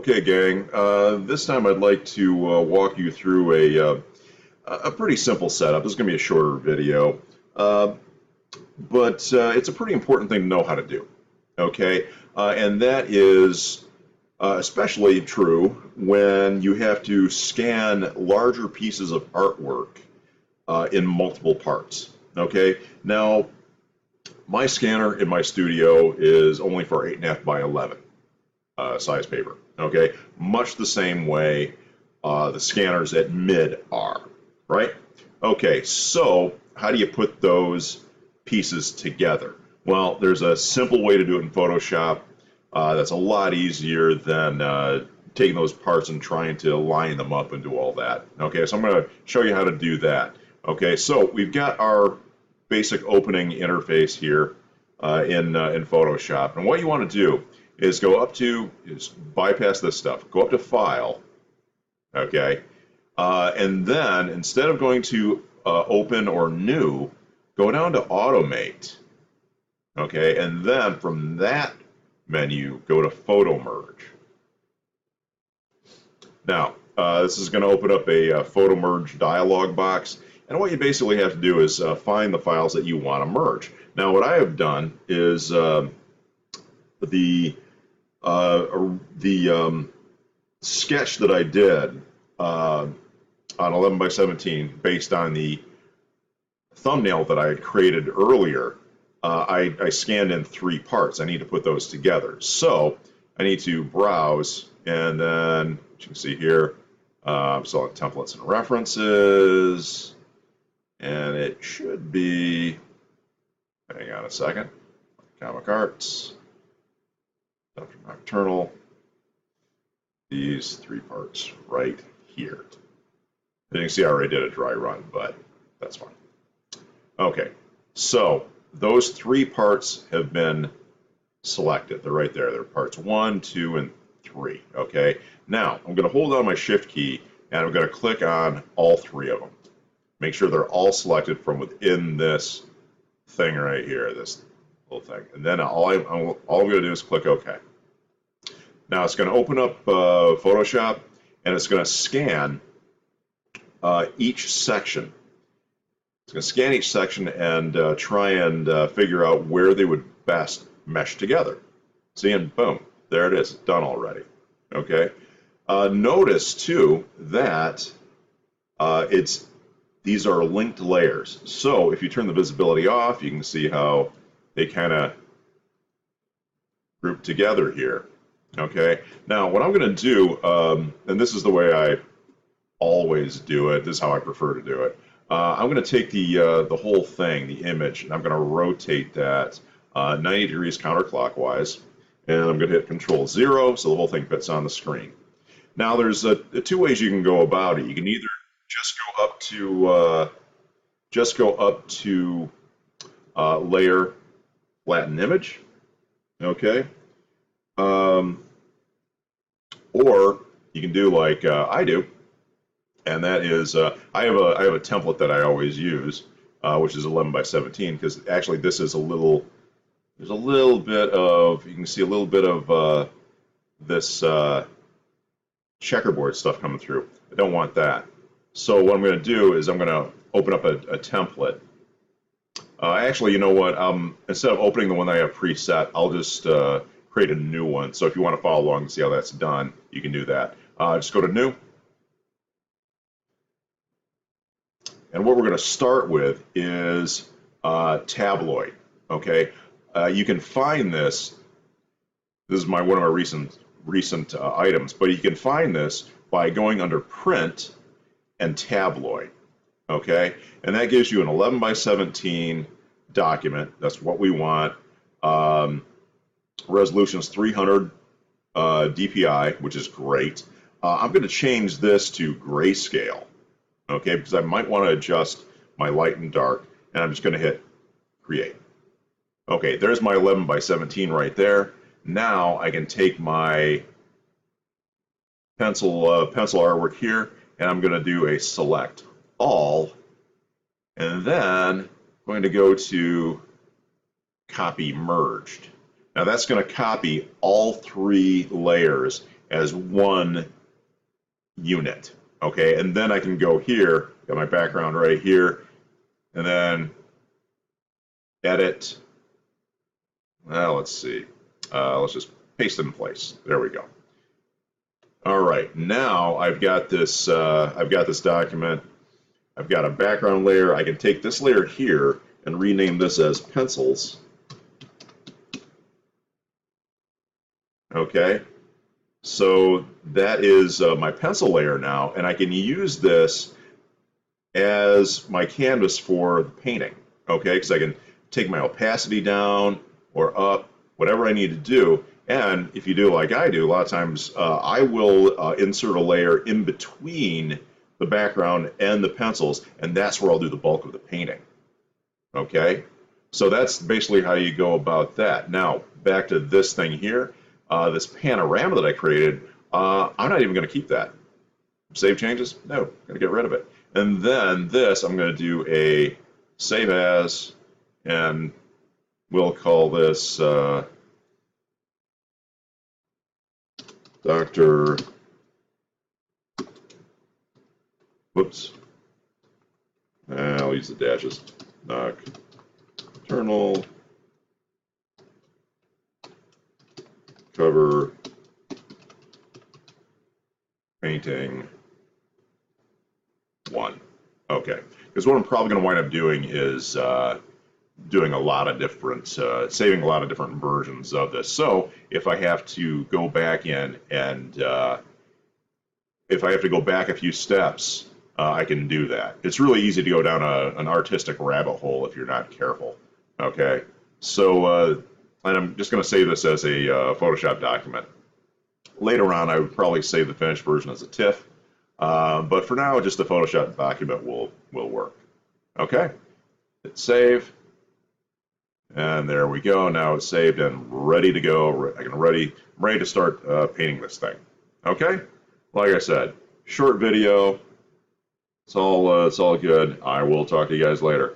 Okay, gang. This time I'd like to walk you through a pretty simple setup. This is going to be a shorter video, uh, but it's a pretty important thing to know how to do. Okay, and that is especially true when you have to scan larger pieces of artwork in multiple parts. Okay, now my scanner in my studio is only for 8.5 by 11 size paper. Okay, much the same way the scanners at mid are, right? Okay, so how do you put those pieces together? Well, there's a simple way to do it in Photoshop that's a lot easier than taking those parts and trying to line them up and do all that. Okay, so I'm going to show you how to do that. Okay, so we've got our basic opening interface here in Photoshop, and what you want to do is bypass this stuff, go up to File, okay, and then instead of going to Open or New, go down to Automate, okay, and then from that menu, go to Photomerge. Now, this is going to open up a Photomerge dialog box, and what you basically have to do is find the files that you want to merge. Now, what I have done is the sketch that I did on 11 by 17 based on the thumbnail that I had created earlier, I scanned in 3 parts. I need to put those together. So I need to browse, and then, as you can see here, select templates and references, and it should be, hang on a second, comic arts, Dr. Nocturnal, these 3 parts right here. As you can see, I already did a dry run, but that's fine. Okay, so those 3 parts have been selected. They're right there. They're parts 1, 2, and 3. Okay, now I'm going to hold down my Shift key and I'm going to click on all 3 of them. Make sure they're all selected from within this thing right here, this little thing. And then all I'm going to do is click OK. Now it's going to open up Photoshop, and it's going to scan each section. It's going to scan each section and try and figure out where they would best mesh together. See, and boom, there it is, done already. Okay. Notice too that these are linked layers. So if you turn the visibility off, you can see how they kind of group together here. Okay, now what I'm going to do, and this is the way I always do it, this is how I prefer to do it, I'm going to take the whole thing, the image, and I'm going to rotate that 90 degrees counterclockwise, and I'm going to hit Control-0 so the whole thing fits on the screen. Now there's 2 ways you can go about it. You can either just go up to Layer, Flatten Image, okay. Or you can do like I do, and that is I have a template that I always use, which is 11 by 17, because actually this is there's a little bit of, you can see a little bit of this checkerboard stuff coming through. I don't want that. So what I'm going to do is I'm going to open up a template. Actually, you know what? Instead of opening the one that I have preset, I'll just create a new one. So if you want to follow along and see how that's done, you can do that. Just go to New. And what we're going to start with is tabloid. Okay, you can find this. This is one of my recent items, but you can find this by going under Print and Tabloid. Okay, and that gives you an 11 by 17 document. That's what we want. Resolution is 300 dpi, which is great. I'm going to change this to grayscale, okay, because I might want to adjust my light and dark, and I'm just going to hit Create. Okay, there's my 11 by 17 right there. Now I can take my pencil artwork here, and I'm going to do a Select All, and then I'm going to go to Copy Merged. Now that's going to copy all 3 layers as one unit. Okay, and then I can go here, got my background right here, and then edit. Well, let's see. Let's just paste it in place. There we go. All right, now I've got this document. I've got a background layer. I can take this layer here and rename this as pencils. Okay, so that is my pencil layer now, and I can use this as my canvas for the painting. Okay, because I can take my opacity down or up, whatever I need to do. And if you do like I do, a lot of times I will insert a layer in between the background and the pencils, and that's where I'll do the bulk of the painting. Okay, so that's basically how you go about that. Now, back to this thing here, this panorama that I created, I'm not even going to keep that. Save changes? No, I'm going to get rid of it. And then this, I'm going to do a save as, and we'll call this Dr. Whoops. I'll use the dashes. Nocturnal cover painting 1. Okay, because what I'm probably going to wind up doing is doing a lot of different, saving a lot of different versions of this. So if I have to go back in and if I have to go back a few steps, I can do that. It's really easy to go down an artistic rabbit hole if you're not careful. Okay, so and I'm just going to save this as a Photoshop document. Later on, I would probably save the finished version as a TIFF, but for now, just the Photoshop document will work. Okay, hit save, and there we go. Now it's saved and ready to go. I'm ready to start painting this thing. Okay, like I said, short video. It's all good. I will talk to you guys later.